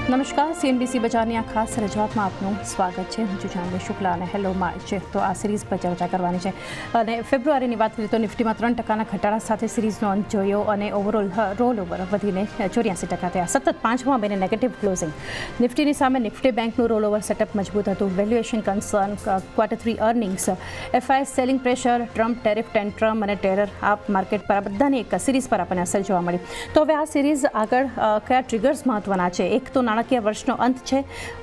નમસ્કાર, CNBC બજારની આ ખાસ રજૂઆતમાં આપનું સ્વાગત છે. હું છું જાનવી શુક્લા અને હેલો માર્ચ. તો આ સિરીઝ પર ચર્ચા કરવાની છે અને ફેબ્રુઆરીની વાત કરીએ તો નિફ્ટીમાં 3% ઘટાડા સાથે સિરીઝનો અંત જોયો અને ઓવરઓલ રોલ ઓવર વધીને 84% થયા. સતત 5મા મહિને નેગેટિવ ક્લોઝિંગ. નિફ્ટીની સામે નિફ્ટી બેંકનું રોલ ઓવર સેટઅપ મજબૂત હતું. Valuation concern, Q3 earnings, FIS selling pressure, Trump tariff tantrum અને ટેરર આ માર્કેટ પર આ બધાની એક સિરીઝ પર આપણને અસર જોવા મળી. તો હવે આ સિરીઝ આગળ કયા ટ્રિગર્સ મહત્વના છે? એક તો નાણાકીય વર્ષનો અંત છે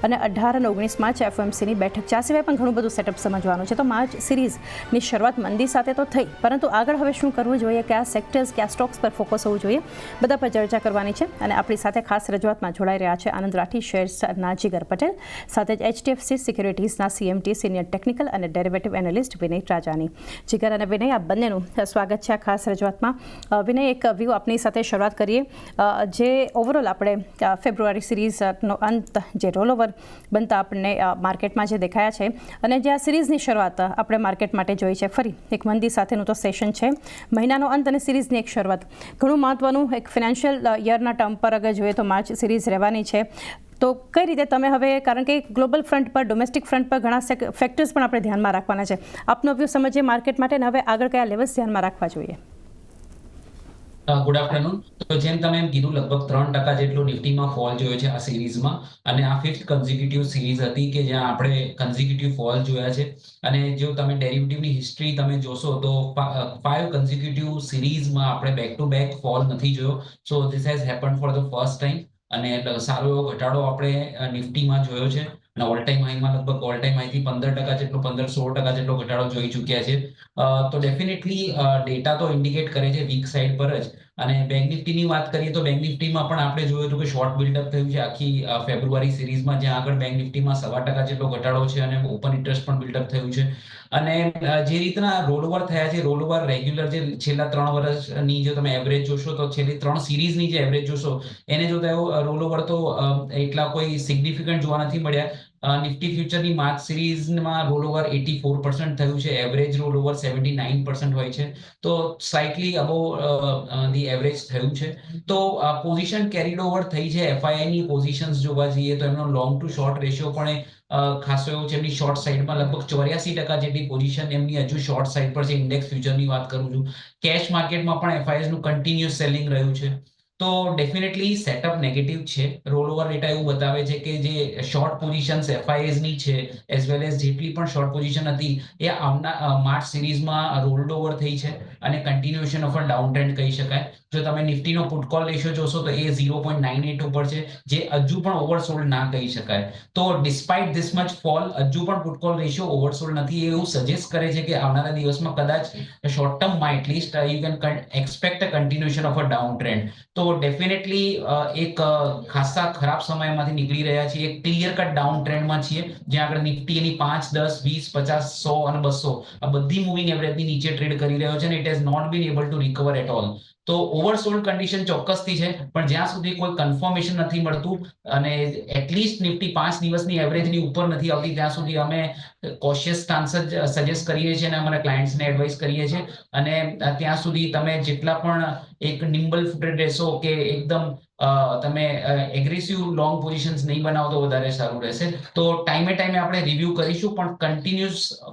અને 18 અને 19 માર્ચ FOMCની બેઠક છે. આ સિવાય પણ ઘણું બધું સેટઅપ સમજવાનું છે. તો માર્ચ સિરીઝની શરૂઆત મંદી સાથે તો થઈ, પરંતુ આગળ હવે શું કરવું જોઈએ, કયા સેક્ટર્સ, કયા સ્ટોક્સ પર ફોકસ હોવું જોઈએ, બધા પર ચર્ચા કરવાની છે. અને આપણી સાથે ખાસ રજૂઆતમાં જોડાઈ રહ્યા છે આનંદ રાઠી શેર્સના જીગર પટેલ, સાથે જ HDFC સિક્યુરિટીઝના CMT સિનિયર ટેકનિકલ અને ડેરિવેટિવ એનાલિસ્ટ વિનય રાજાની. જીગર અને વિનય, આ બંનેનું સ્વાગત છે આ ખાસ રજૂઆતમાં. વિનય, એક વ્યૂ આપની સાથે શરૂઆત કરીએ. જે ઓવરઓલ આપણે ફેબ્રુઆરી સિરીઝનો અંત, જે રોલઓવર બનતા આપણને માર્કેટમાં જે દેખાયા છે અને જે આ સિરીઝની શરૂઆત આપણે માર્કેટ માટે જોઈ છે, ફરી એક મંદી સાથેનું તો સેશન છે, મહિનાનો અંત અને સિરીઝની એક શરૂઆત, ઘણું મહત્વનું એક ફિનાન્શિયલ યરના ટર્મ પર અગર જોઈએ તો માર્ચ સિરીઝ રહેવાની છે. તો કઈ રીતે તમે હવે, કારણ કે ગ્લોબલ ફ્રન્ટ પર, ડોમેસ્ટિક ફ્રન્ટ પર ઘણા ફેક્ટર્સ પણ આપણે ધ્યાનમાં રાખવાના છે, આપનો વ્યૂ સમજીએ માર્કેટ માટે અને હવે આગળ કયા લેવલ્સ ધ્યાનમાં રાખવા જોઈએ? Good afternoon. તો જેમ તમે એમ કીધું, લગભગ 3% જેટલો નિફ્ટીમાં ફોલ જોયો છે આ સિરીઝમાં, અને આ 5th કન્ઝિક્યુટિવ સિરીઝ હતી કે જ્યાં આપણે કન્ઝિક્યુટિવ ફોલ જોયા છે. અને જો તમે ડેરિવેટિવની હિસ્ટ્રી તમે જોશો તો 5 કન્ઝિક્યુટિવ સિરીઝમાં આપણે બેક ટુ બેક ફોલ નથી જોયો. So this has happened for the first time. અને સારો એવો ઘટાડો આપણે નિફ્ટીમાં જોયો છે અને ઓલ ટાઈમ હાઈમાં લગભગ ઓલ ટાઈમ હાઈથી 15% જેટલો, 15-16% જેટલો ઘટાડો જોઈ ચૂક્યા છે. તો ડેફિનેટલી ડેટા તો ઇન્ડિકેટ કરે છે વીક સાઈડ પર જ. અને બેંક નિફ્ટીની વાત કરીએ તો બેંક નિફ્ટીમાં પણ આપણે જોયું હતું કે શોર્ટ બિલ્ડઅપ થયું છે આખી ફેબ્રુઆરી સિરીઝમાં, જ્યાં આગળ બેંક નિફ્ટીમાં 1.25% જેટલો ઘટાડો છે અને ઓપન ઇન્ટરેસ્ટ પણ બિલ્ડઅપ થયું છે. અને જે રીતના રોલઓવર થયા છે, રોલઓવર રેગ્યુલર જે છેલ્લા 3 વર્ષની જો તમે એવરેજ જોશો તો છેલ્લી 3 સિરીઝની જે એવરેજ જોશો એને જોતા એવું રોલઓવર તો એટલા કોઈ સિગ્નિફિકન્ટ જોવા નથી મળ્યા. નિફ્ટી ફ્યુચરની માર્ચ સિરીઝમાં રોલઓવર 84% થયું છે, એવરેજ રોલઓવર 79% હોય છે. તો સ્લાઇટલી અબોવ ધી એવરેજ થયું છે. તો પોઝિશન કેરીડ ઓવર થઈ છે. FII ની પોઝિશન્સ જોવા જઈએ તો એમનો લોંગ ટુ શોર્ટ રેશિયો પણ ખાસો એવો છે. એમની શોર્ટ સાઈડમાં લગભગ 84% જેટલી પોઝિશન એમની હજુ શોર્ટ સાઈડ પર છે. ઇન્ડેક્સ ફ્યુચરની વાત કરું છું. કેશ માર્કેટમાં પણ FIS નું કન્ટિન્યુઅસ સેલિંગ રહ્યું છે. તો ડેફિનેટલી સેટઅપ નેગેટિવ છે. રોલઓવર ડેટા એવું બતાવે છે કે જે શોર્ટ પોઝિશન્સ FIS ની છે, એઝ વેલ એઝ જેટલી પણ શોર્ટ પોઝિશન હતી એ માર્ચ સિરીઝમાં રોલ્ડ ઓવર થઈ છે અને continuation of a down trend કહી શકાય. જો તમે નિફ્ટીનો પુટ કોલ રેશિયો જોશો તો એ 0.98 ઉપર છે, જે હજુ પણ ઓવરસોલ્ડ ના કહી શકાય. તો ડિસ્પાઇટ ધીસ મચ ફોલ, હજુ પણ પુટ કોલ રેશિયો ઓવરસોલ્ડ નથી. એવું સજેસ્ટ કરે છે કે આવનારા દિવસમાં કદાચ શોર્ટ ટર્મમાં at least you can expect a continuation of a down trend. તો ડેફિનેટલી એક ખાસા ખરાબ સમયમાંથી નીકળી રહ્યા છીએ. એક ક્લિયર કટ ડાઉન ટ્રેન્ડમાં છીએ, જ્યાં આગળ નિફ્ટી એની 5, 10, 20, 50, 100 અને 200 આ બધી મૂવિંગ એવરેજની નીચે ટ્રેડ કરી રહ્યો છે અને it has not been able to recover at all. તો ઓવરસોલ્ડ કન્ડિશન ચોક્કસથી છે, પણ જ્યાં સુધી કોઈ કન્ફર્મેશન નથી મળતું અને એટલીસ્ટ નિફ્ટી 5 દિવસની એવરેજની ઉપર નથી આવતી, ત્યાં સુધી અમે કોશિયસ સ્ટાન્સ જ સજેસ્ટ કરીએ છીએ અને અમારા ક્લાયન્ટ્સને એડવાઇસ કરીએ છીએ. અને ત્યાં સુધી તમે જેટલા પણ એક નિમ્બલ ફૂટેડ રહેશો કે એકદમ તમે એગ્રેસિવ લોંગ પોઝિશન્સ નહીં બનાવો તો વધારે સારું રહેશે. તો ટાઈમે આપણે રિવ્યુ કરીશું, પણ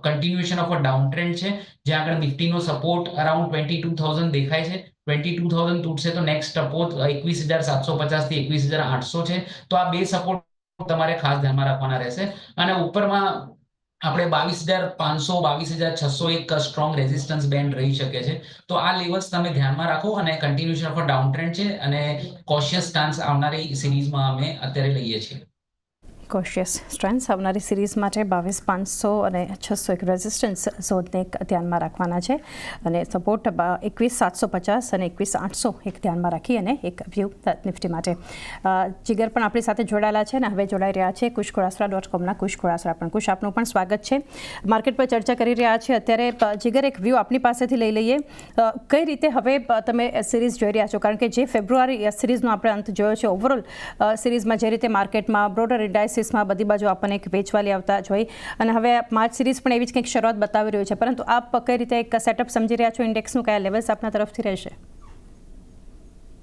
continuation of a down trend છે, જ્યાં આગળ નિફ્ટીનો સપોર્ટ અરાઉન્ડ 22,000 દેખાય છે. 22,000 તૂટશે તો નેક્સ્ટ સપોર્ટ 21,750 થી 21,800 છે. તો આ બે સપોર્ટ તમારે ખાસ ધ્યાનમાં રાખવાના રહેશે. અને ઉપરમાં આપણે 22,500, 22,600 એક સ્ટ્રોંગ રેઝિસ્ટન્સ બેન્ડ રહી શકે છે. તો આ લેવલ્સ તમે ધ્યાનમાં રાખો અને continuation of a down trend છે અને કોશિયસ સ્ટાન્સ આવનારી સિરીઝમાં અમે અત્યારે લઈએ છીએ. કોશિયસ સ્ટ્રેન્થ આવનારી સિરીઝ માટે 22,500 અને 600 એક રેઝિસ્ટન્સ ઝોનને ધ્યાનમાં રાખવાના છે અને સપોર્ટ 21,750 અને 21,800 એક ધ્યાનમાં રાખી અને એક વ્યૂ નિફ્ટી માટે. જીગર પણ આપણી સાથે જોડાયેલા છે અને હવે જોડાઈ રહ્યા છે kushkhorasra.comના કુશ ખોરાસરા પણ. કુશ, આપનું પણ સ્વાગત છે. માર્કેટ પર ચર્ચા કરી રહ્યા છે અત્યારે. જીગર, એક વ્યૂ આપની પાસેથી લઈ લઈએ. કઈ રીતે હવે તમે સિરીઝ જોઈ રહ્યા છો? કારણ કે જે ફેબ્રુઆરી સિરીઝનો આપણે અંત જોયો છે, ઓવરઓલ સિરીઝમાં જે રીતે માર્કેટમાં બ્રોડર ઇન્ડાઇસિસમાં બધી બાજુ આપણને એક વેચવાલી આવતા જોઈ અને હવે માર્ચ સિરીઝ પણ એવી જ કંઈક શરૂઆત બતાવી રહ્યું છે, પરંતુ આપ કઈ રીતે એક સેટઅપ સમજી રહ્યા છો ઇન્ડેક્સનું? કયા લેવલ્સ આપના તરફથી રહેશે?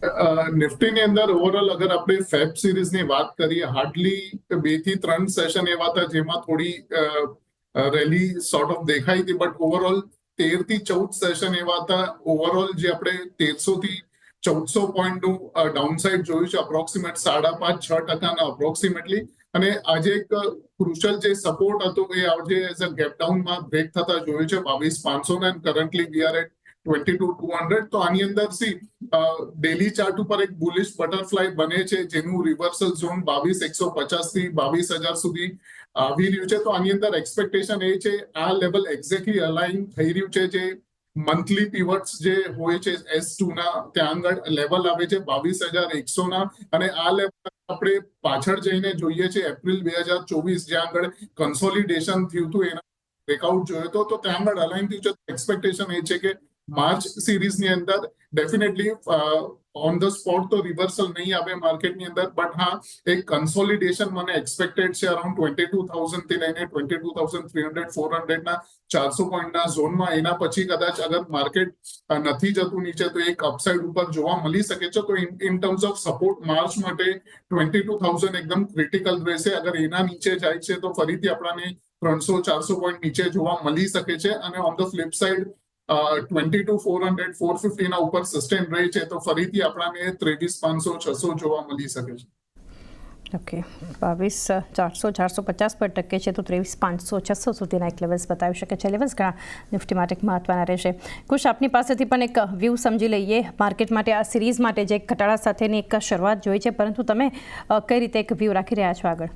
નિફ્ટીની અંદર ઓવરઓલ અગર આપણે ફેબ સિરીઝની વાત કરીએ, હાર્ડલી 2 થી 3 સેશન એવા હતા જેમાં થોડી રેલી સોર્ટ ઓફ દેખાઈ હતી, બટ ઓવરઓલ 13 થી 14 સેશન એવા હતા ઓવરઓલ જે આપણે 1300 થી 1400 પોઈન્ટનું ડાઉનસાઇડ જોયું છે, અપ્રોક્સિમેટ 5.5-6% અપ્રોક્સિમેટલી. અને આજે એક ક્રુશિયલ જે સપોર્ટ હતો એ આજે એઝ અ ગેપ ડાઉનમાં બ્રેક થતા જોયું છે 22,500 and currently we are at 22,200. તો આની અંદર ડેલી ચાર્ટ ઉપર એક બુલિશ બટરફ્લાય બને છે જેનું રિવર્સલ ઝોન 22,150 થી 22,000 સુધી આવી રહ્યું છે. તો આની અંદર એક્સપેક્ટેશન એ છે આ લેવલ એક્ઝેક્ટલી અલાઇન થઈ રહ્યું છે જે મંથલી પીવટ્સ જે હોય છે S2 ના ત્યાં આગળ લેવલ આવે છે 22,100 ના, અને આ લેવલ આપણે પાછળ જઈને જોઈએ છે એપ્રિલ 2024 જ્યાં આગળ કન્સોલિડેશન થયું હતું એના બ્રેકઆઉટ જોયો હતો, તો ત્યાં આગળ અલાઇન થયું છે. એક્સપેક્ટેશન એ છે કે માર્ચ સિરીઝની અંદર ડેફિનેટલી ઓન ધ સ્પોટ તો રિવર્સલ નહીં આવે માર્કેટની અંદર, બટ હા એક કન્સોલિડેશન મને એક્સપેક્ટેડ છે અરાઉન્ડ 22,000 થી લઈને 22,300-400 ના 400 પોઈન્ટના ઝોનમાં. એના પછી કદાચ અગર માર્કેટ નથી જતું નીચે તો એક અપસાઇડ ઉપર જોવા મળી શકે છે. તો in terms of support March માટે 22,000 એકદમ ક્રિટિકલ રહેશે. અગર એના નીચે જાય છે તો ફરીથી આપણને 300-400 પોઈન્ટ નીચે જોવા મળી શકે છે. અને ઓન ધ ફ્લિપ સાઇડ 22,400-450 ના ઉપર સસ્ટેન રહે છે તો ફરીથી આપણને 23,500-600 જોવા મળી શકે છે. ઓકે, 22,400-450 પર ટકે છે તો 23,500-600 સુધીના એક લેવલ્સ બતાવી શકે છે. લેવલ્સ ઘણા નિફ્ટી માટે મહત્વના રહેશે. કુશ, આપની પાસેથી પણ એક વ્યૂ સમજી લઈએ માર્કેટ માટે. આ સિરીઝ માટે જે ઘટાડા સાથેની એક શરૂઆત જોઈ છે, પરંતુ તમે કઈ રીતે એક વ્યૂ રાખી રહ્યા છો આગળ?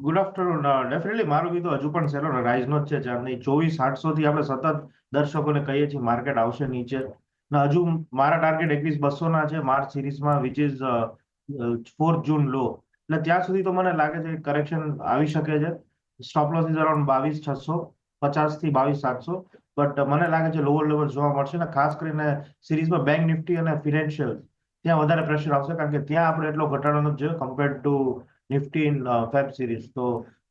Good afternoon. ડેફિનેટલી મારું બી તો હજુ પણ સેલો રાઇઝનો જ છે. ચારની 24,800 થી આપણે સતત દર્શકોને કહીએ છીએ માર્કેટ આવશે નીચે. ને હજુ મારા ટાર્ગેટ 21,200 ના છે માર્ચ સિરીઝમાં, વિચ ઇઝ 4 જૂન લો. એટલે ત્યાં સુધી તો મને લાગે છે કરેક્શન આવી શકે છે. સ્ટોપ લોસ ઇઝ અરાઉન્ડ 22,650 થી 22,700, બટ મને લાગે છે લોઅર લેવલ જોવા મળશે. ને ખાસ કરીને સિરીઝમાં બેંક નિફ્ટી અને ફિનાન્શિયલ ત્યાં વધારે પ્રેશર આવશે, કારણ કે ત્યાં આપણે એટલો ઘટાડો નથી જોયો compared to Nifty in fab series. તો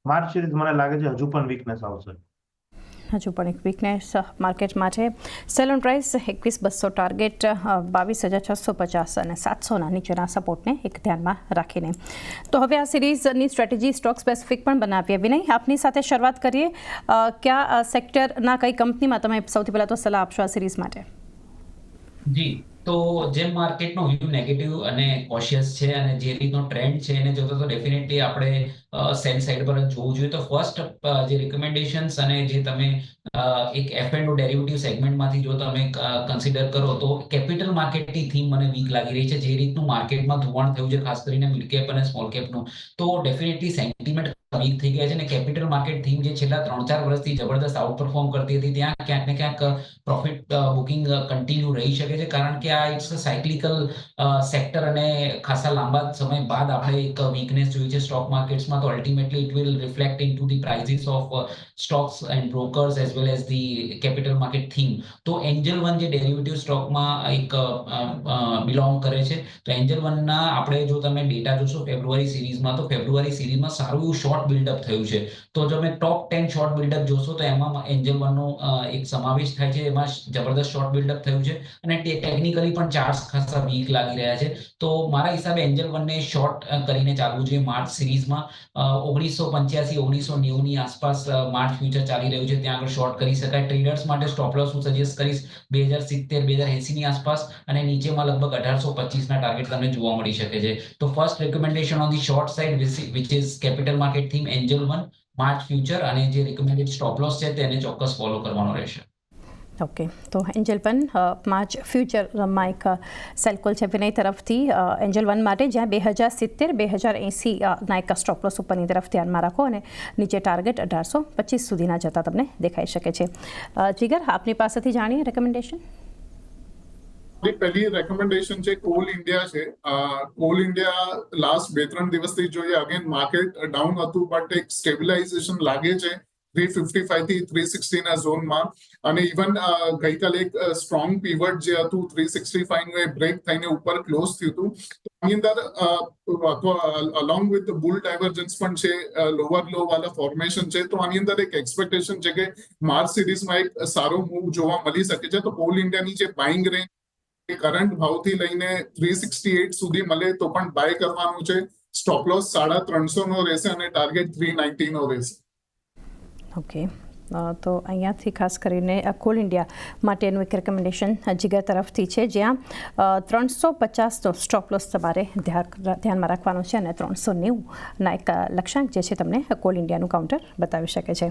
માર્ચ સિરીઝ મને લાગે છે હજુ પણ વીકનેસ આવશે. હજુ પણ એક વીકનેસ માર્કેટમાં છે. સેલોન પ્રાઇસ 21,200 ટાર્ગેટ, 22,650 અને 700ના નીચેના સપોર્ટને એક ધ્યાનમાં રાખીને. તો હવે આ સિરીઝની સ્ટ્રેટેજી સ્ટોક સ્પેસિફિક પણ બનાવીએ. વિનય, આપની સાથે શરૂઆત કરીએ. કયા સેક્ટરના કઈ કંપનીમાં તમે સૌથી પહેલા તો સલાહ આપશો આ સિરીઝ માટે? જી, તો જેમ માર્કેટનો વ્યૂ નેગેટિવ અને કોશિયસ છે અને જે રીતનો ટ્રેન્ડ છે એને જોતો તો ડેફિનેટલી આપણે સેલ સાઇડ પર જ જોવું જોઈએ. તો ફર્સ્ટ જે રિકમેન્ડેશન્સ અને જે તમે એક F&O ડેરિવેટિવ સેગમેન્ટમાંથી જો તમે કન્સિડર કરો તો કેપિટલ માર્કેટની થીમ મને વીક લાગી રહી છે. જે રીતનું માર્કેટમાં ધોવાણ થયું છે ખાસ કરીને મિડ કેપ અને સ્મોલ કેપનું, તો ડેફિનેટલી સેન્ટિમેન્ટ વીક થઈ ગયા છે. અને કેપિટલ માર્કેટ થીમ જે છેલ્લા 3-4 વર્ષથી જબરદસ્ત આઉટ પરફોર્મ કરતી હતી ત્યાં ક્યાંક ને ક્યાંક પ્રોફિટ બુકિંગ કન્ટિન્યુ રહી શકે છે, કારણ કે આ ઇટ્સ સાયક્લિકલ સેક્ટર અને ખાસા લાંબા સમય બાદ આપણે એક વીકનેસ જોઈ છે સ્ટોક માર્કેટ્સમાં. તો ultimately it will reflect into the prices of stocks and brokers as well as the capital market theme. તો એન્જલ વન જે ડેરિવેટિવ સ્ટોકમાં એક બિલોંગ કરે છે, તો એન્જલ વનના આપણે જો તમે ડેટા જોશો ફેબ્રુઆરી સિરીઝમાં, તો ફેબ્રુઆરી સિરીઝમાં સારું એવું શોર્ટ બિલ્ડઅપ થયું છે. તો જો તમે ટોપ 10 શોર્ટ બિલ્ડઅપ જોશો તો એમાં એન્જલ વનનો એક સમાવેશ થાય છે. એમાં જબરદસ્ત શોર્ટ બિલ્ડઅપ થયું છે અને ટેકનિકલી પણ ચાર્ટ્સ ખાસા વીક લાગી રહ્યા છે. તો મારા હિસાબે એન્જલ વનને શોર્ટ કરીને ચાલવું જોઈએ માર્ચ સિરીઝમાં. 1985-1990 ની આસપાસ માર્ચ ફ્યુચર ચાલી રહ્યું છે, ત્યાં આગળ શોર્ટ કરી શકાય. ટ્રેડર્સ માટે સ્ટોપ લોસ હું સજેસ્ટ કરીશ 2070-2080 ની આસપાસ, અને નીચેમાં લગભગ 1825 ના ટાર્ગેટ તમને જોવા મળી શકે છે. તો first recommendation on the short side which is capital market theme Angel one, March future, અને જે રિકમેન્ડેડ સ્ટોપ લોસ છે તેને ચોક્કસ ફોલો કરવાનો રહેશે. ઓકે, તો એન્જલ વન માર્ચ ફ્યુચરમાં એક સેલ કોલ છે વિનય તરફથી એન્જલ વન માટે, જ્યાં 2070-2080ના એક સ્ટોપ લોસ ઉપરની તરફ ધ્યાનમાં રાખો અને નીચે ટાર્ગેટ 1825 સુધીના જતા તમને દેખાઈ શકે છે. જીગર, આપની પાસેથી જાણીએ રેકમેન્ડેશન. પહેલી રેકમેન્ડેશન છે કોલ ઇન્ડિયા છે. કોલ ઇન્ડિયા લાસ્ટ 2-3 દિવસથી જોઈએ અગેન માર્કેટ ડાઉન હતું, બટ એક સ્ટેબિલાઇઝેશન લાગે છે 355 થી 360 ના ઝોનમાં. અને ઇવન ગઈકાલે એક સ્ટ્રોંગ પીવટ જે હતું 365 નું એ બ્રેક થઈને ઉપર ક્લોઝ થયું હતું. આની અંદર અલોંગ વિથ બુલ ડાયવર્જન્સ પણ છે, લોઅર લો વાળા ફોર્મેશન છે. તો આની અંદર એક એક્સપેક્ટેશન છે કે માર્ચ સિરીઝમાં એક સારો મૂવ જોવા મળી શકે છે. તો કોલ ઇન્ડિયાની જે બાઇંગ રેન્જ કરંટ ભાવથી લઈને 368 સુધી મળે તો પણ બાય કરવાનું છે. સ્ટોપ લોસ 350 નો રહેશે અને ટાર્ગેટ 390 નો રહેશે. ઓકે, તો અહીંયાથી ખાસ કરીને કોલ ઇન્ડિયા માટેનું એક રેકમેન્ડેશન જીગર તરફથી છે, જ્યાં 350નો સ્ટોપ લોસ તમારે ધ્યાનમાં રાખવાનો છે અને 390ના એક લક્ષ્યાંક જે છે તમને કોલ ઇન્ડિયાનું કાઉન્ટર બતાવી શકે છે.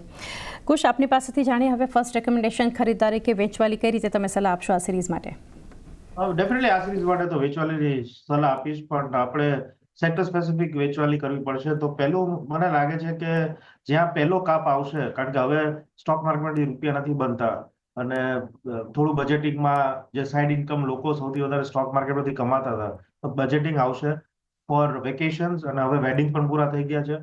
કુશ, આપની પાસેથી જાણીએ હવે ફર્સ્ટ રેકમેન્ડેશન ખરીદદારી કે વેચવાલી કઈ રીતે તમે સલાહ આપશો આ સિરીઝ માટે? ડેફિનેટલી આ સિરીઝ માટે તો વેચવાલીની સલાહ આપીશ, પણ આપણે સેક્ટર સ્પેસિફિક વેચવાલી કરવી પડશે. તો પહેલું મને લાગે છે કે જ્યાં પહેલો કાપ આવશે, કારણ કે હવે સ્ટોક માર્કેટમાંથી રૂપિયા નથી બનતા અને થોડું બજેટિંગમાં જે સાઇડ ઇન્કમ લોકો સૌથી વધારે સ્ટોક માર્કેટમાંથી કમાતા હતા, તો બજેટિંગ આવશે ફોર વેકેશન્સ અને હવે વેડિંગ પણ પૂરા થઈ ગયા છે,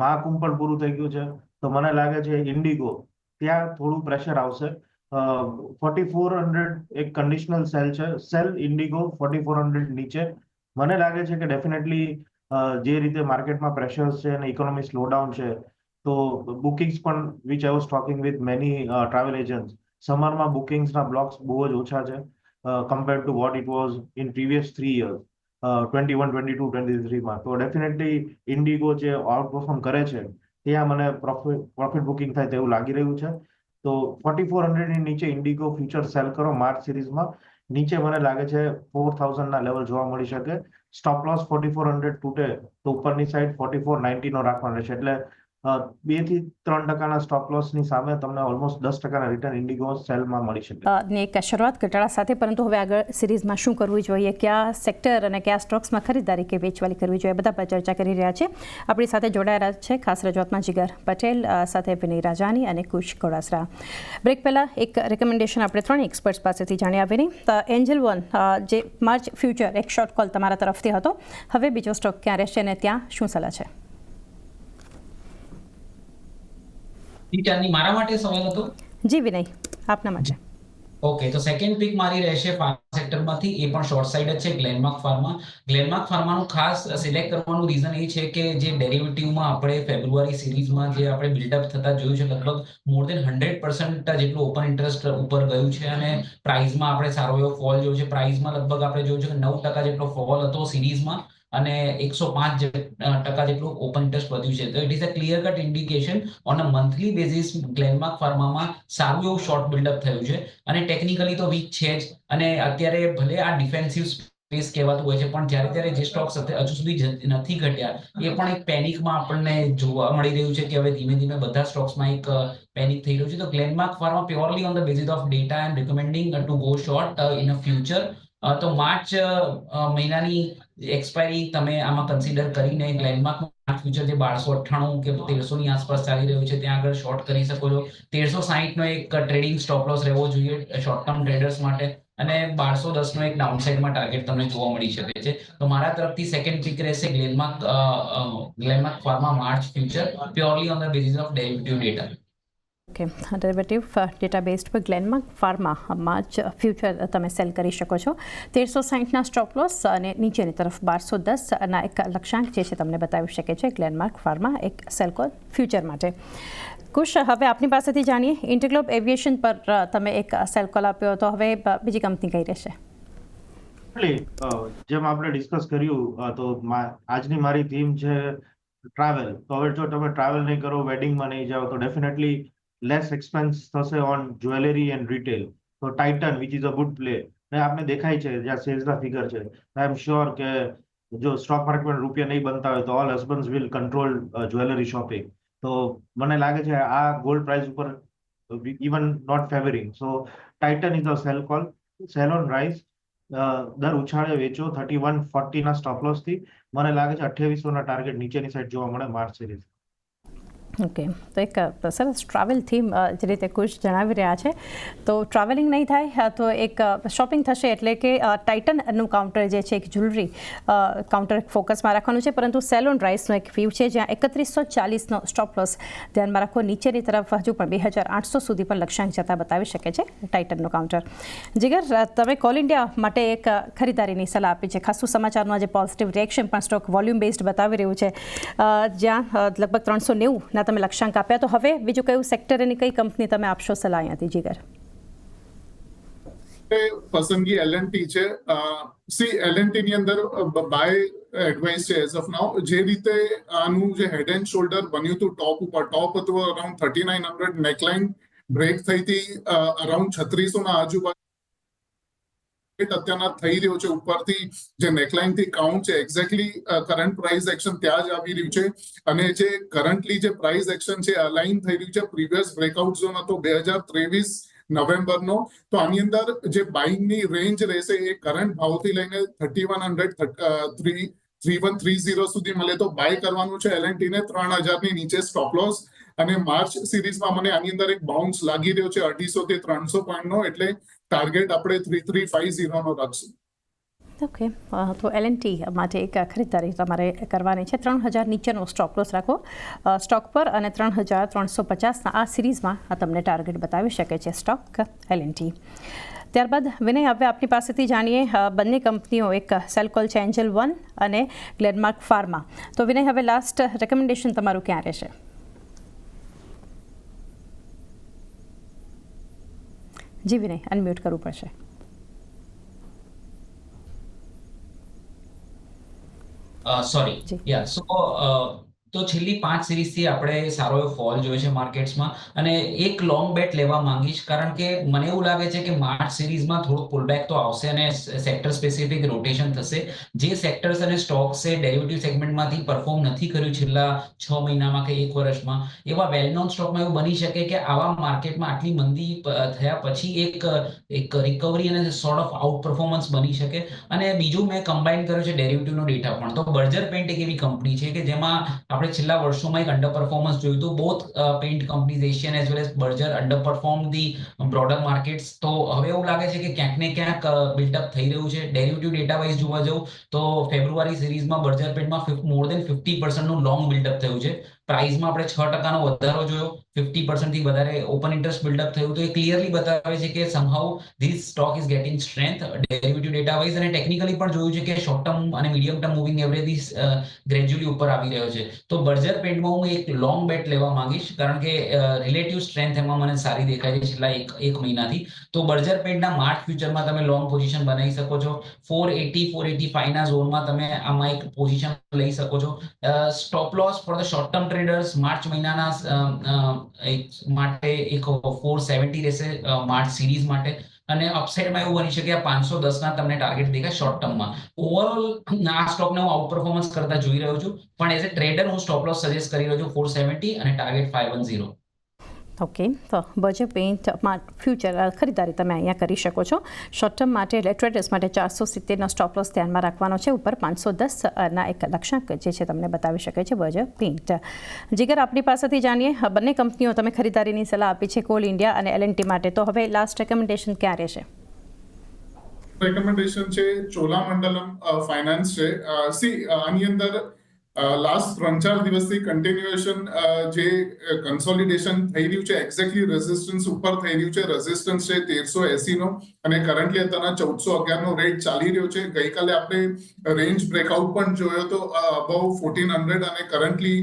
મહાકુંભ પણ પૂરું થઈ ગયું છે. તો મને લાગે છે ઇન્ડિગો ત્યાં થોડું પ્રેશર આવશે. 4400 એક કન્ડિશનલ સેલ છે, સેલ ઇન્ડિગો 4400 નીચે. મને લાગે છે કે ડેફિનેટલી જે રીતે માર્કેટમાં પ્રેશર્સ છે અને ઇકોનોમી સ્લોડાઉન છે, તો બુકિંગ્સ પણ which I was talking with many travel agents, સમરમાં બુકિંગ્સના બ્લોક્સ બહુ જ ઓછા છે compared to what it was in previous 3 years, 21, 22, 23માં. તો ડેફિનેટલી ઇન્ડિગો જે આઉટ પરફોર્મ કરે છે ત્યાં મને પ્રોફિટ બુકિંગ થાય તેવું લાગી રહ્યું છે. તો 4400 ની નીચે ઇન્ડિગો ફ્યુચર સેલ કરો માર્ચ સિરીઝમાં. નીચે મને લાગે છે 4000ના લેવલ જોવા મળી શકે. સ્ટોપ લોસ 4400 તૂટે તો ઉપરની સાઈડ 4490 નો રાખવાનો રહેશે. એટલે 2 થી 3% સ્ટોપ લોસની સામે તમને ઓલમોસ્ટ 10% રિટર્ન ઇન્ડિગો સેલમાં મળી શકે. ને એક શરૂઆત ઘટાડા સાથે, પરંતુ હવે આગળ સિરીઝમાં શું કરવું જોઈએ, કયા સેક્ટર અને કયા સ્ટોક્સમાં ખરીદારી કે વેચવાલી કરવી જોઈએ, બધા પર ચર્ચા કરી રહ્યા છે. આપણી સાથે જોડાયેલા છે ખાસ રજૂઆતમાં જીગર પટેલ, સાથે વિનય રાજાની અને કુશ ગોડાસરા. બ્રેક પહેલાં એક રેકમેન્ડેશન આપણે 3 એક્સપર્ટ્સ પાસેથી જાણ્યા. વિનય, એન્જલ વન જે માર્ચ ફ્યુચર એક શોર્ટ કોલ તમારા તરફથી હતો, હવે બીજો સ્ટોક ક્યાં રહેશે અને ત્યાં શું સલાહ છે? મારા માટે સવાલ હતો. જી વિનય, આપના માટે. ઓકે, તો સેકન્ડ પિક મારી રહેશે ફાર્મા સેક્ટરમાંથી, એ પણ શોર્ટ સાઇડ જ છે, ગ્લેનમાર્ક ફાર્મા. ગ્લેનમાર્ક ફાર્માનું ખાસ સિલેક્ટ કરવાનું રીઝન એ છે કે જે ડેરિવેટિવમાં આપણે ફેબ્રુઆરી સિરીઝમાં જે આપણે બિલ્ડઅપ થતા જોયું છે, લગભગ મોર દેન 100% જેટલું ઓપન ઇન્ટરેસ્ટ ઉપર ગયું છે અને પ્રાઇસમાં આપણે સારો એવો ફોલ જોયો છે. પ્રાઇસમાં લગભગ આપણે જોયું છે કે 9% જેટલો ફોલ હતો સિરીઝમાં અને 105% જેટલું ઓપન ઇન્ટરેસ્ટ વધ્યું છે. તો it is a clear cut indication on a monthly basis Glenmark ફાર્મામાં સારું એવું શોર્ટ બિલ્ડઅપ થયું છે અને ટેકનિકલી તો વીક છે જ. અને અત્યારે ભલે આ ડિફેન્સિવ સ્પેસ કહેવાતું હોય છે, પણ જ્યારે ત્યારે જે સ્ટોક્સ હજુ સુધી નથી ઘટ્યા, એ પણ એક પેનિકમાં આપણને જોવા મળી રહ્યું છે કે હવે ધીમે ધીમે બધા સ્ટોક્સમાં એક પેનિક થઈ રહ્યું છે. તો Glenmark pharma purely on the basis of data and recommending to go short in a future. તો માર્ચ મહિનાની એક્સપાયરી તમે આમાં કન્સિડર કરીને ગ્લેનમાર્ક ફ્યુચર જે 1298 કે 1300 ની આસપાસ ચાલી રહ્યું છે ત્યાં આગળ શોર્ટ કરી શકો છો. 1360 નો એક ટ્રેડિંગ સ્ટોપ લોસ રહેવો જોઈએ શોર્ટ ટર્મ ટ્રેડર્સ માટે અને 1210 નો એક ડાઉનસાઇડમાં ટાર્ગેટ તમને જોવા મળી શકે છે. તો મારા તરફથી સેકન્ડ પિક રહેશે Glenmark pharma March future, purely on the basis of derivative data. Okay, derivative data based પર ગ્લેનમાર્ક ફાર્મા માર્ચ ફ્યુચર તમે સેલ કરી શકો છો. 1360ના સ્ટોપ લોસ અને નીચેની તરફ 1210ના એક લક્ષ્યાંક જે છે તમને બતાવી શકે છે ગ્લેનમાર્ક ફાર્મા એક સેલ કોલ ફ્યુચર માટે. કુશ, હવે આપની પાસેથી જાણીએ, ઇન્ટરગ્લોબ એવિએશન પર તમે એક સેલ કોલ આપ્યો હતો, હવે બીજી કંપની કઈ રહેશે? જેમ આપણે ડિસ્કસ કર્યું, તો આજની મારી થીમ છે ટ્રાવેલ. તો હવે જો તમે ટ્રાવેલ નહીં કરો, વેડિંગમાં નહીં જાઓ, તો ડેફિનેટલી લેસ એક્સપેન્સ થશે ઓન જ્વેલરી એન્ડ રિટેલ. તો Titan which is a good play, ને આપને દેખાય છે જ્યાં સેલ્સના ફિગર છે. આઈ એમ શ્યોર કે જો સ્ટોક માર્કેટમાં રૂપિયા નહીં બનતા હોય તો all husbands will control jewellery shopping. તો મને લાગે છે આ ગોલ્ડ પ્રાઇસ ઉપર even not favouring. So Titan is a sell call, sell on rise. દર ઉછાળે વેચો 3140ના સ્ટોપ લોસ થી. મને લાગે છે 2800ના ટાર્ગેટ નીચેની સાઈડ જોવા મળે માર્ચ સિરીઝ. ઓકે, તો એક સરસ ટ્રાવેલ થીમ જે રીતે કુશ જણાવી રહ્યા છે, તો ટ્રાવેલિંગ નહીં થાય તો એક શોપિંગ થશે, એટલે કે ટાઇટનનું કાઉન્ટર જે છે એક જ્વેલરી કાઉન્ટર ફોકસમાં રાખવાનું છે, પરંતુ સેલોન રાઇસનો એક વ્યૂ છે જ્યાં 3140નો સ્ટોપ લોસ ધ્યાનમાં રાખો. નીચેની તરફ હજુ પણ 2800 સુધી પણ લક્ષ્યાંક જતા બતાવી શકે છે ટાઇટનનું કાઉન્ટર. જીગર, તમે કોલ ઇન્ડિયા માટે એક ખરીદારીની સલાહ આપી છે. ખાસું સમાચારનું આજે પોઝિટિવ રિએક્શન પણ સ્ટોક વોલ્યુમ બેઝડ બતાવી રહ્યું છે, જ્યાં લગભગ 390ના તમે લક્ષ્યાંક આપ્યા. તો હવે બીજું કયું સેક્ટર અને કઈ કંપની તમે આપશો સલાહ અહીંયાથી, જીગર? પસંદગી એલએનટી છે. એલએનટી ની અંદર બાય એડવાઇસ છે એઝ ઓફ નાઉ. જે રીતે આનું જે હેડ એન્ડ શોલ્ડર બન્યું હતું ટોપ હતું અરાઉન્ડ 3900, નેકલાઇન બ્રેક થઈ હતી અરાઉન્ડ 3600 ના આજુબાજુ અત્યારના થઈ રહ્યો છે. ઉપરથી જે નેકલાઇન થી કાઉન્ટ છે એક્ઝેક્ટલી કરંટ પ્રાઇસ એક્શન ત્યાં જ આવી રહ્યું છે, અને જે કરન્ટલી જે પ્રાઇસ એક્શન છે અલાઇન થઈ રહ્યું છે પ્રીવિયસ બ્રેકઆઉટ ઝોન હતો 2023 નવેમ્બરનો. તો આની અંદર જે બાઇંગની રેન્જ રહેશે એ કરંટ ભાવથી લઈને 3100 3130 સુધી મળે તો બાય કરવાનું છે એલએનટી ને 3000 ની નીચે સ્ટોપ લોસ. અને માર્ચ સિરીઝમાં મને આની અંદર એક બાઉન્સ લાગી રહ્યો છે 250 થી 300 પોઈન્ટનો, એટલે ટાર્ગેટ આપણે 3350 નો રાખશું. ઓકે, તો એલએનટી માટે એક ખરીદારી તમારે કરવાની છે. 3000 નીચેનો સ્ટોપ લોસ રાખો સ્ટોક પર, અને 3350ના આ સિરીઝમાં આ તમને ટાર્ગેટ બતાવી શકે છે સ્ટોક એલએનટી. ત્યારબાદ વિનય, હવે આપની પાસેથી જાણીએ બંને કંપનીઓ, એક સેલ્કોલ છે એન્જલ 1 અને ગ્લેનમાર્ક ફાર્મા. તો વિનય, હવે લાસ્ટ રેકમેન્ડેશન તમારું ક્યાં રહેશે? જી વિનય, અનમ્યુટ કરવું પડશે. સોરી, તો છેલ્લી 5 સિરીઝથી આપણે સારો એવો ફોલ જોયો છે માર્કેટ્સમાં, અને એક લોંગ બેટ લેવા માંગીશ, કારણ કે મને એવું લાગે છે કે માર્ચ સિરીઝમાં થોડું પુલબેક તો આવશે અને સેક્ટર સ્પેસિફિક રોટેશન થશે. જે સેક્ટર્સ અને સ્ટોક્સે ડેરિવેટિવ સેગમેન્ટમાંથી પરફોર્મ નથી કર્યું છેલ્લા 6 મહિનામાં કે 1 વર્ષમાં, એવા વેલ નોન સ્ટોકમાં એવું બની શકે કે આવા માર્કેટમાં આટલી મંદી થયા પછી એક રિકવરી અને સોર્ટ ઓફ આઉટ પરફોર્મન્સ બની શકે. અને બીજું મેં કમ્બાઈન કર્યું છે ડેરિવેટિવનો ડેટા પણ. તો બર્જર પેન્ટ એક એવી કંપની છે કે જેમાં આપણે છેલ્લા વર્ષોમાં એક અંડર પરફોર્મન્સ જોયું હતું. Both paint companies Asian as well as Berger under perform the broader markets. તો હવે એવું લાગે છે કે ક્યાંક ને ક્યાંક બિલ્ડઅપ થઈ રહ્યું છે. ડેરિવેટિવ ડેટા વાઇઝ જોવા જાઉં તો ફેબ્રુઆરી સિરીઝમાં બર્જર પેન્ટમાં મોર દેન 50% નું લોંગ બિલ્ડઅપ થયું છે. પ્રાઇસમાં આપણે 6% વધારો જોયો, 50% થી વધારે ઓપન ઇન્ટરેસ્ટ બિલ્ડઅપ થયું. તો એ ક્લિયરલી બતાવે છે કે સમહાઉ this stock is getting strength derivative data wise. અને ટેકનિકલી પણ જોયું છે કે શોર્ટ ટર્મ અને medium term moving average gradually ઉપર આવી રહ્યો છે. તો બર્જર પેન્ટમાં હું એક લોંગ બેટ લેવા માંગીશ, કારણ કે રિલેટિવ સ્ટ્રેન્થ એમાં મને સારી દેખાય છે છેલ્લા એક મહિનાથી. તો બર્જર પેન્ટના માર્ચ ફ્યુચરમાં તમે લોંગ પોઝિશન બનાવી શકો છો. 480-485 ના ઝોનમાં તમે આમાં એક પોઝિશન લઈ શકો છો. Stop loss for the short term traders March મહિનાના માટે એક 470 રહેશે માર્ચ સિરીઝ માટે. અને અપસાઇડમાં એવું બની શકે 510 ના તમને ટાર્ગેટ દેખાય શોર્ટ ટર્મમાં. ઓવરઓલ આ સ્ટોકને હું આઉટ પરફોર્મન્સ કરતા જોઈ રહ્યો છું, પણ એઝ એ ટ્રેડર હું સ્ટોપ લોસ સજેસ્ટ કરી રહ્યો છું 470 અને ટાર્ગેટ 510. ઓકે, તો બર્જર પેઇન્ટમાં ફ્યુચર ખરીદારી તમે અહીંયા કરી શકો છો. શોર્ટ ટર્મ માટે એટલે ટ્રેડર્સ માટે 470નો સ્ટોપ લોસ ધ્યાનમાં રાખવાનો છે. ઉપર 510ના એક લક્ષ્યાંક જે છે તમને બતાવી શકે છે બર્જર પેઇન્ટ. જીગર, આપણી પાસેથી જાણીએ બંને કંપનીઓ તમે ખરીદારીની સલાહ આપી છે કોલ ઇન્ડિયા અને એલએનટી માટે. તો હવે લાસ્ટ રેકમેન્ડેશન ક્યાં રહેશે? રેકમેન્ડેશન છે ચોલામંડલમ ફાઇનાન્સ છે. આની અંદર લાસ્ટ 3-4 દિવસથી કન્ટિન્યુએશન જે કન્સોલિડેશન થઈ રહ્યું છે એક્ઝેક્ટલી રેઝિસ્ટન્સ ઉપર થઈ રહ્યું છે. રેઝિસ્ટન્સ છે 1380 નો, અને કરન્ટલી અત્યારના 1411 નો રેટ ચાલી રહ્યો છે. ગઈકાલે આપણે રેન્જ બ્રેકઆઉટ પણ જોયો તો અબવ 1400, અને કરન્ટલી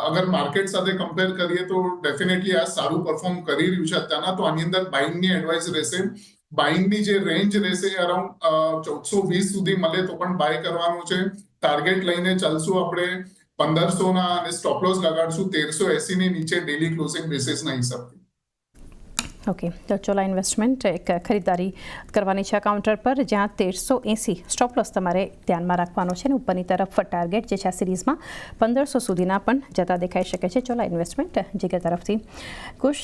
અગર માર્કેટ સાથે કમ્પેર કરીએ તો ડેફિનેટલી આ સારું પરફોર્મ કરી રહ્યું છે અત્યારના. તો આની અંદર બાઇંગની એડવાઇસ રહેશે. બાઇંગની જે રેન્જ રહેશે અરાઉન્ડ 1420 સુધી મળે તો પણ બાય કરવાનું છે. ટાર્ગેટ લઈને ચાલશું આપણે 1500 ના, અને સ્ટોપ લોસ લગાડશું 1380 ની નીચે ડેલી ક્લોઝિંગ બેસિસના હિસાબથી. ઓકે, તો ચોલા ઇન્વેસ્ટમેન્ટ એક ખરીદારી કરવાની છે કાઉન્ટર પર, જ્યાં 1380 સ્ટોપ લોસ તમારે ધ્યાનમાં રાખવાનો છે. ને ઉપરની તરફ ટાર્ગેટ જે છે આ સિરીઝમાં 1500 સુધીના પણ જતા દેખાઈ શકે છે. ચોલા ઇન્વેસ્ટમેન્ટ જીગર તરફથી. કુશ,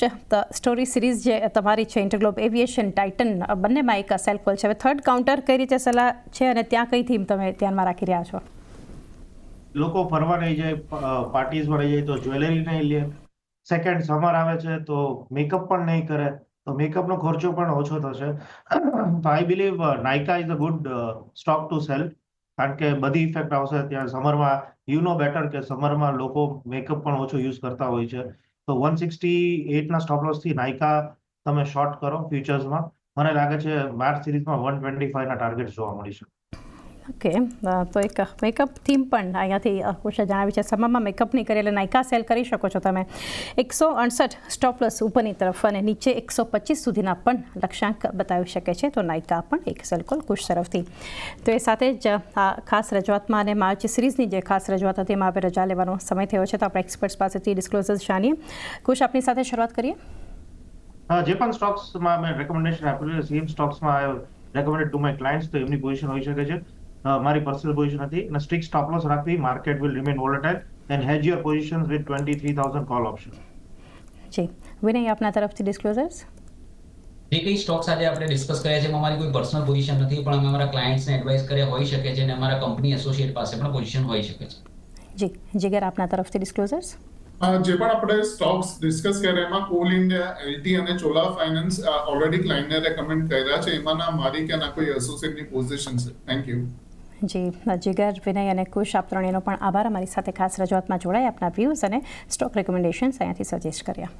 સ્ટોરી સિરીઝ જે તમારી છે ઇન્ટરગ્લોબ એવિએશન ટાઇટન બંનેમાં એક સેલ્કોલ છે. હવે થર્ડ કાઉન્ટર કઈ રીતે સલાહ છે અને ત્યાં કઈ થીમ તમે ધ્યાનમાં રાખી રહ્યા છો? લોકો ફરવા નહીં જાય, પાર્ટીઝમાં નહીં જાય તો જ્વેલરી નહીં લે. સેકન્ડ સમર આવે છે તો મેકઅપ પણ નહીં કરે, તો મેકઅપનો ખર્ચો પણ ઓછો થશે. તો I believe Nykaa is a good stock to sell, કારણ કે બધી ઇફેક્ટ આવશે ત્યાં સમરમાં. યુ નો બેટર કે સમરમાં લોકો મેકઅપ પણ ઓછો યુઝ કરતા હોય છે. તો 168ના સ્ટોપ લોસથી નાયકા તમે શોર્ટ કરો ફ્યુચર્સમાં. મને લાગે છે માર્ચ સિરીઝમાં 125ના ટાર્ગેટ જોવા મળી શકે. ઓકે, તો એક મેકઅપ થીમ પણ અહીંયાથી કુશે જણાવી છે. સમયમાં મેકઅપ નહીં કરે એટલે નાયકા સેલ કરી શકો છો તમે. 168 સ્ટોપ લોસ ઉપરની તરફ અને નીચે 125 સુધીના પણ લક્ષ્યાંક બતાવી શકે છે. તો નાયકા પણ એક સેલ કોલ કુશ તરફથી. તો એ સાથે જ આ ખાસ રજૂઆતમાં અને માર્ચ સિરીઝની જે ખાસ રજૂઆત હતી એમાં હવે રજા લેવાનો સમય થયો છે. તો આપણે એક્સપર્ટ્સ પાસેથી ડિસ્ક્લોઝર્સ જાણીએ. કુશ, આપની સાથે શરૂઆત કરીએ. જે પણ સ્ટોક્સમાં મેં રેકમેન્ડેશન આપ્યું છે સેમ સ્ટોક્સમાં I recommended to my clients, તો એમની પોઝિશન હોઈ શકે છે. મારી પર્સનલ પોઝિશન હતી અને સ્ટ્રિક્ટ સ્ટોપ લોસ રાખવી. Market will remain volatile and hedge your positions with 23,000 call option. જી વિનય, આપના તરફથી ડિસ્ક્લોઝર્સ. જે કઈ સ્ટોક્સ આજે આપણે ડિસ્કસ કર્યા છે એમાં અમારી કોઈ પર્સનલ પોઝિશન નથી, પણ અમે અમારા ક્લાયન્ટ્સને એડવાઇસ કર્યા હોઈ શકે છે અને અમારા કંપની એસોસિએટ પાસે પણ પોઝિશન હોઈ શકે છે. જી જીગર, આપના તરફથી ડિસ્ક્લોઝર્સ. જે પણ આપણે સ્ટોક્સ ડિસ્કસ કર્યા એમાં કોલ ઇન્ડિયા, એલટી અને ચોલા ફાઇનાન્સ ઓલરેડી ક્લાયન્ટને રેકમેન્ડ કર્યા છે. એમાંના મારી કે ના કોઈ એસોસિએટની પોઝિશન છે. Thank you. જી જીગર, વિનય અને કુશ, આપ ત્રણેયનો પણ આભાર અમારી સાથે ખાસ રજૂઆતમાં જોડાઈ આપના વ્યૂઝ અને સ્ટોક રેકમેન્ડેશન્સ અહીંયાથી સજેસ્ટ કર્યા.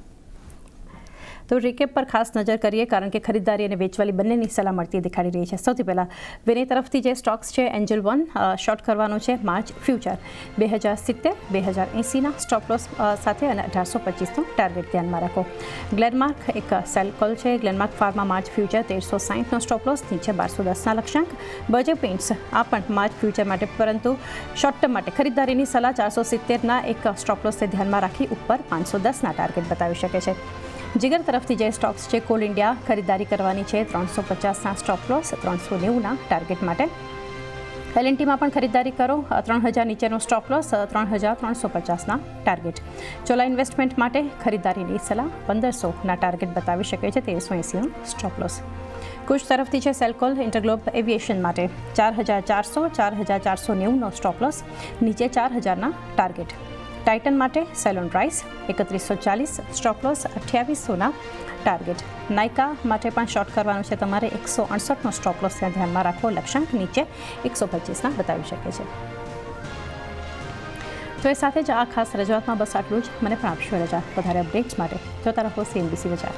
તો રિકેપ પર ખાસ નજર કરીએ કારણ કે ખરીદદારી અને વેચવાલી બંનેની સલાહ મળતી દેખાડી રહી છે. સૌથી પહેલાં વિનય તરફથી જે સ્ટોક્સ છે, એન્જલ 1 શોર્ટ કરવાનો છે માર્ચ ફ્યુચર 2070 2080ના સ્ટોપ લોસ સાથે અને 1825નો ટાર્ગેટ ધ્યાનમાં રાખો. ગ્લેનમાર્ક એક સેલ કોલ છે. ગ્લેનમાર્ક ફાર્મા માર્ચ ફ્યુચર 1360નો સ્ટોપ લોસ, નીચે 1210ના લક્ષ્યાંક. બર્જર પેઇન્ટ્સ આ પણ માર્ચ ફ્યુચર માટે, પરંતુ શોર્ટ ટર્મ માટે ખરીદદારીની સલાહ 470ના એક સ્ટોપ લોસને ધ્યાનમાં રાખી ઉપર 510ના ટાર્ગેટ બતાવી શકે છે. જીગર તરફથી જે સ્ટોક્સ છે, કોલ ઇન્ડિયા ખરીદારી કરવાની છે 350ના સ્ટોપ લોસ, 390ના ટાર્ગેટ માટે. એલએનટીમાં પણ ખરીદારી કરો, 3000 નીચેનો સ્ટોપ લોસ, 3350ના ટાર્ગેટ. ચોલા ઇન્વેસ્ટમેન્ટ માટે ખરીદારીની સલાહ 1500ના ટાર્ગેટ બતાવી શકે છે, 1380નો સ્ટોપ લોસ. કુશ તરફથી છે સેલકોલ ઇન્ટરગ્લોબ એવિએશન માટે 4400 4490નો સ્ટોપ લોસ, નીચે 4000ના ટાર્ગેટ. ટાઇટન માટે સેલોન રાઇસ 3140 સ્ટોપ લોસ, 2800ના ટાર્ગેટ. નાયકા માટે પણ શોર્ટ કરવાનું છે તમારે, 168નો સ્ટોપ લોસને ધ્યાનમાં રાખો. લક્ષ્યાંક નીચે 125ના બતાવી શકે છે. તો એ સાથે જ આ ખાસ રજૂઆતમાં બસ આટલું જ. મને પણ આપશો રજા. વધારે અપડેટ્સ માટે જોતા રહો CNBC બજાર.